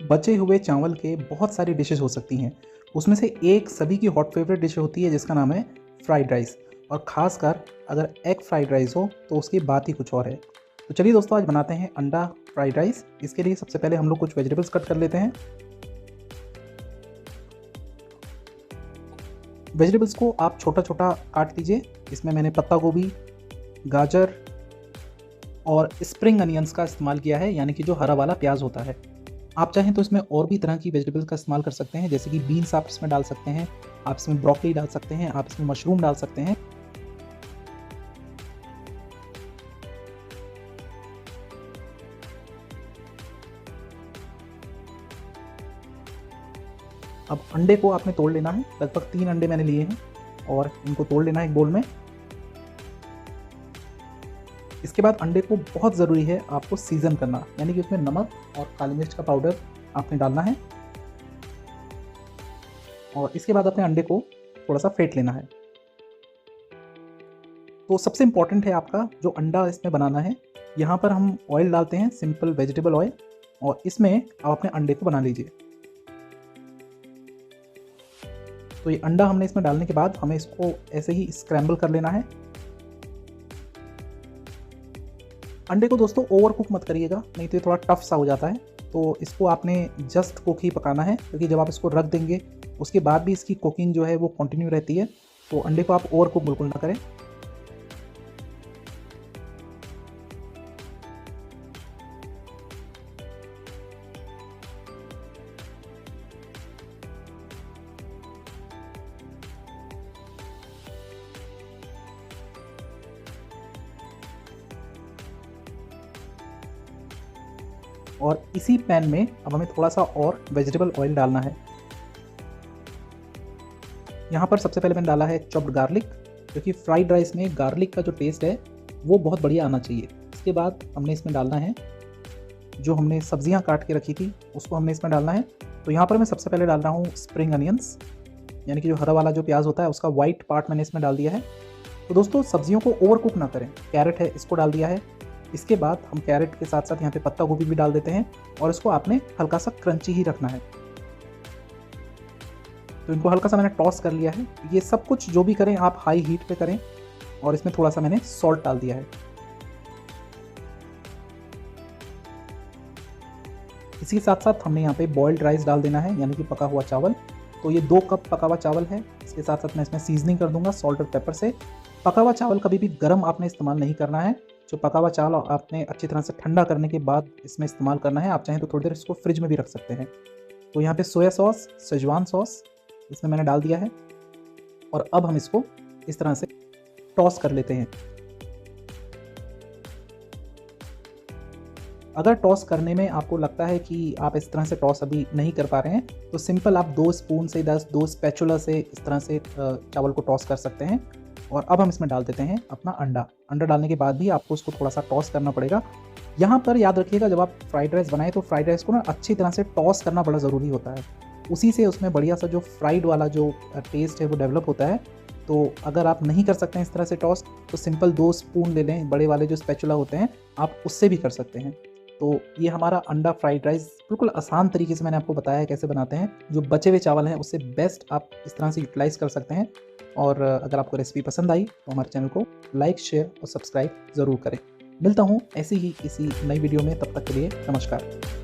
बचे हुए चावल के बहुत सारी डिशेस हो सकती हैं। उसमें से एक सभी की हॉट फेवरेट डिश होती है जिसका नाम है फ्राइड राइस। और ख़ासकर अगर एग फ्राइड राइस हो तो उसकी बात ही कुछ और है। तो चलिए दोस्तों, आज बनाते हैं अंडा फ्राइड राइस। इसके लिए सबसे पहले हम लोग कुछ वेजिटेबल्स कट कर लेते हैं। वेजिटेबल्स को आप छोटा छोटा काट लीजिए। इसमें मैंने पत्ता गोभी, गाजर और स्प्रिंग अनियंस का इस्तेमाल किया है, यानी कि जो हरा वाला प्याज होता है। आप चाहें तो इसमें और भी तरह की वेजिटेबल्स का इस्तेमाल कर सकते हैं, जैसे कि बीन्स आप इसमें डाल सकते हैं, आप इसमें ब्रोकली डाल सकते हैं, आप इसमें मशरूम डाल सकते हैं। अब अंडे को आपने तोड़ लेना है। लगभग 3 अंडे मैंने लिए हैं और इनको तोड़ लेना है एक बोल में। इसके बाद अंडे को बहुत ज़रूरी है आपको सीज़न करना, यानी कि उसमें नमक और काली मिर्च का पाउडर आपने डालना है। और इसके बाद अपने अंडे को थोड़ा सा फेंट लेना है। तो सबसे इम्पॉर्टेंट है आपका जो अंडा इसमें बनाना है। यहाँ पर हम ऑयल डालते हैं, सिंपल वेजिटेबल ऑयल, और इसमें आप अपने अंडे को बना लीजिए। तो ये अंडा हमने इसमें डालने के बाद हमें इसको ऐसे ही स्क्रैम्बल कर लेना है। अंडे को दोस्तों ओवर कुक मत करिएगा, नहीं तो ये थोड़ा टफ सा हो जाता है। तो इसको आपने जस्ट कुक ही पकाना है, क्योंकि जब आप इसको रख देंगे उसके बाद भी इसकी कुकिंग जो है वो कंटिन्यू रहती है। तो अंडे को आप ओवर कुक बिल्कुल ना करें। और इसी पैन में अब हमें थोड़ा सा और वेजिटेबल ऑयल डालना है। यहाँ पर सबसे पहले मैंने डाला है चॉप्ड गार्लिक, क्योंकि फ्राइड राइस में गार्लिक का जो टेस्ट है वो बहुत बढ़िया आना चाहिए। इसके बाद हमने इसमें डालना है जो हमने सब्जियाँ काट के रखी थी, उसको हमने इसमें डालना है। तो यहाँ पर मैं सबसे पहले डाल रहा हूँ स्प्रिंग अनियंस, यानी कि जो हरा वाला जो प्याज होता है उसका वाइट पार्ट मैंने इसमें डाल दिया है। तो दोस्तों, सब्जियों को ओवर कुक ना करें। कैरेट है, इसको डाल दिया है। इसके बाद हम कैरेट के साथ साथ यहाँ पे पत्ता गोभी भी डाल देते हैं, और इसको आपने हल्का सा क्रंची ही रखना है। तो इनको हल्का सा मैंने टॉस कर लिया है। ये सब कुछ जो भी करें आप हाई हीट पे करें, और इसमें थोड़ा सा मैंने सॉल्ट डाल दिया है। इसी के साथ साथ हमने यहाँ पे बॉइल्ड राइस डाल देना है, यानी कि पका हुआ चावल। तो ये 2 कप पका हुआ चावल है। इसके साथ साथ मैं इसमें सीजनिंग कर दूंगा सॉल्ट और पेपर से। पका हुआ चावल कभी भी गर्म आपने इस्तेमाल नहीं करना है। जो पका हुआ चावल आपने अच्छी तरह से ठंडा करने के बाद इसमें इस्तेमाल करना है। आप चाहें तो थोड़ी देर इसको फ्रिज में भी रख सकते हैं। तो यहाँ पे सोया सॉस, शेजवान सॉस इसमें मैंने डाल दिया है, और अब हम इसको इस तरह से टॉस कर लेते हैं। अगर टॉस करने में आपको लगता है कि आप इस तरह से टॉस अभी नहीं कर पा रहे हैं, तो सिंपल आप 2 स्पून से 2 स्पैचुला से इस तरह से चावल को टॉस कर सकते हैं। और अब हम इसमें डाल देते हैं अपना अंडा। अंडा डालने के बाद भी आपको उसको थोड़ा सा टॉस करना पड़ेगा। यहाँ पर याद रखिएगा, जब आप फ्राइड राइस बनाएं तो फ्राइड राइस को ना अच्छी तरह से टॉस करना बड़ा ज़रूरी होता है। उसी से उसमें बढ़िया सा जो फ्राइड वाला जो टेस्ट है वो डेवलप होता है। तो अगर आप नहीं कर सकते हैं इस तरह से टॉस, तो सिंपल 2 स्पून ले लें, बड़े वाले जो स्पैचुला होते हैं, आप उससे भी कर सकते हैं। तो ये हमारा अंडा फ्राइड राइस बिल्कुल आसान तरीके से मैंने आपको बताया है कैसे बनाते हैं। जो बचे हुए चावल हैं उससे बेस्ट आप इस तरह से यूटिलाइज़ कर सकते हैं। और अगर आपको रेसिपी पसंद आई तो हमारे चैनल को लाइक, शेयर और सब्सक्राइब ज़रूर करें। मिलता हूँ ऐसी ही किसी नई वीडियो में, तब तक के लिए नमस्कार।